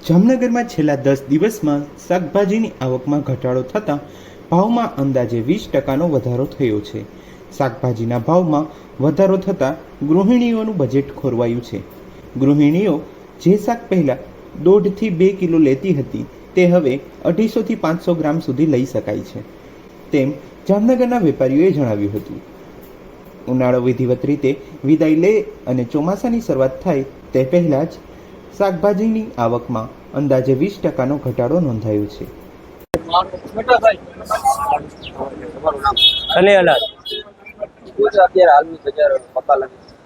જામનગરમાં છેલ્લા 10 દિવસમાં શાકભાજીની આવકમાં ઘટાડો થતાં ભાવમાં અંદાજે 20%નો વધારો થયો છે. શાકભાજીના ભાવમાં વધારો થતાં ગૃહિણીઓનું બજેટ ખોરવાયું છે. ગૃહિણીઓ જે શાક પહેલાં 1.5 થી 2 કિલો લેતી હતી તે હવે 250 થી 500 ગ્રામ સુધી લઈ શકાય છે, તેમ જામનગરના વેપારીઓએ જણાવ્યું હતું. ઉનાળો વિધિવત રીતે વિદાય લે અને ચોમાસાની શરૂઆત થાય તે પહેલાં જ શાકભાજીની આવકમાં અંદાજે 20%નો ઘટાડો નોંધાયો છે.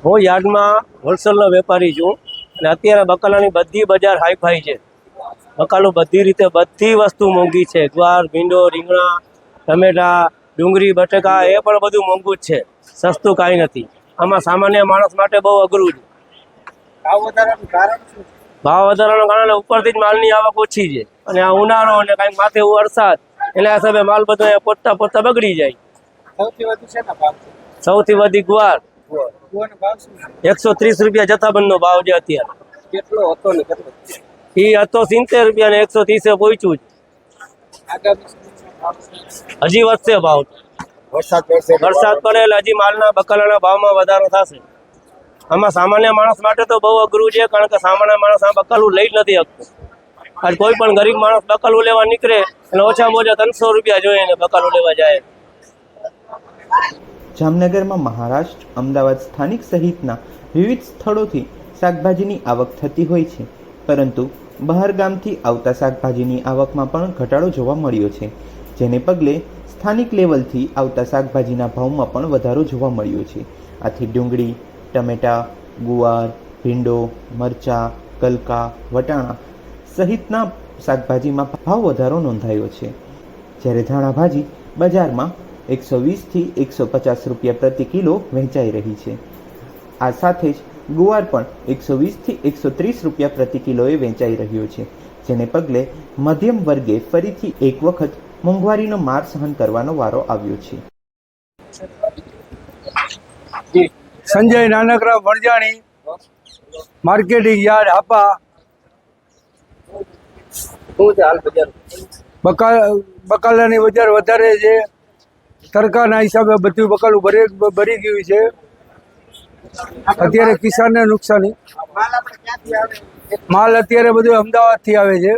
હું યાર્ડમાં હોલસેલનો વેપારી છું અને અત્યારે બકાલાની બધી બજાર હાઈફાઈ છે. બકાલું બધી રીતે બધી વસ્તુ મોંઘી છે. ગુવાર, ભીંડો, રીંગણા, ટમેટા, ડુંગળી, બટેકા એ પણ બધું મોંઘું જ છે. સસ્તું કાંઈ નથી. આમાં સામાન્ય માણસ માટે બહુ અઘરું છે. ભાવ વધારાનું કારણે ઉપરથી જ માલની આવક ઓછી છે અને આ ઉનાળો અને કાંઈક માથે વરસાદ એના હિસાબે માલ બધો પોતા પોતા બગડી જાય. સૌથી વધી ગુવાર 130 રૂપિયા જથ્થાબંધનો ભાવ છે અત્યારે. એ હતો 70 રૂપિયા ને 130 પહોંચ્યું જ. હજી વધશે ભાવ. વરસાદ પડે એટલે હજી માલના બકાલાના ભાવમાં વધારો થશે. આમાં સામાન્ય માણસ માટે તો બહુ અઘરું છે, કારણ કે સામાન્ય માણસ આ બકાલું લઈ જ નથી શકતો. આજ કોઈ પણ ગરીબ માણસ બકાલું લેવા નીકળે એટલે ઓછામાં ઓછા 300 રૂપિયા જોઈએ ને બકાલું લેવા જાય. જામનગરમાં મહારાષ્ટ્ર, અમદાવાદ સ્થાનિક સહિતના વિવિધ સ્થળોથી શાકભાજીની આવક થતી હોય છે, પરંતુ બહાર ગામથી આવતા શાકભાજીની આવકમાં પણ ઘટાડો જોવા મળ્યો છે, જેને પગલે સ્થાનિક લેવલથી આવતા શાકભાજીના ભાવમાં પણ વધારો જોવા મળ્યો છે. આથી ડુંગળી, ટમેટા, ગુવાર, ભીંડો, મરચાં, ગલકા, વટાણા સહિતના શાકભાજીમાં ભાવ વધારો નોંધાયો છે. જ્યારે ધાણા ભાજી બજારમાં 120 થી 150 રૂપિયા પ્રતિ કિલો વહેંચાઈ રહી છે. આ સાથે જ ગુવાર પણ 120 થી 130 રૂપિયા પ્રતિ કિલોએ વેચાઈ રહ્યો છે, જેને પગલે મધ્યમ વર્ગે ફરીથી એક વખત મોંઘવારીનો માર સહન કરવાનો વારો આવ્યો છે. Sanjay Nanakrao Vanjani, marketing yard, Hapa. બકાલાની બજાર વધારે છે. તડકાના હિસાબે બધું બકાલું ભરી ગયું છે. અત્યારે કિસાનને નુકસાની. માલ અત્યારે બધું અમદાવાદથી આવે છે.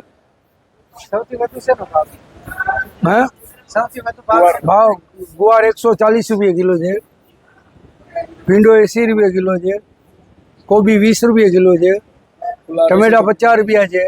ભાવ ગુવાર 140 રૂપિયા કિલો છે, ભીંડો 80 રૂપિયા કિલો છે, કોબી 20 રૂપિયા કિલો છે, ટમેટા 50 રૂપિયા છે,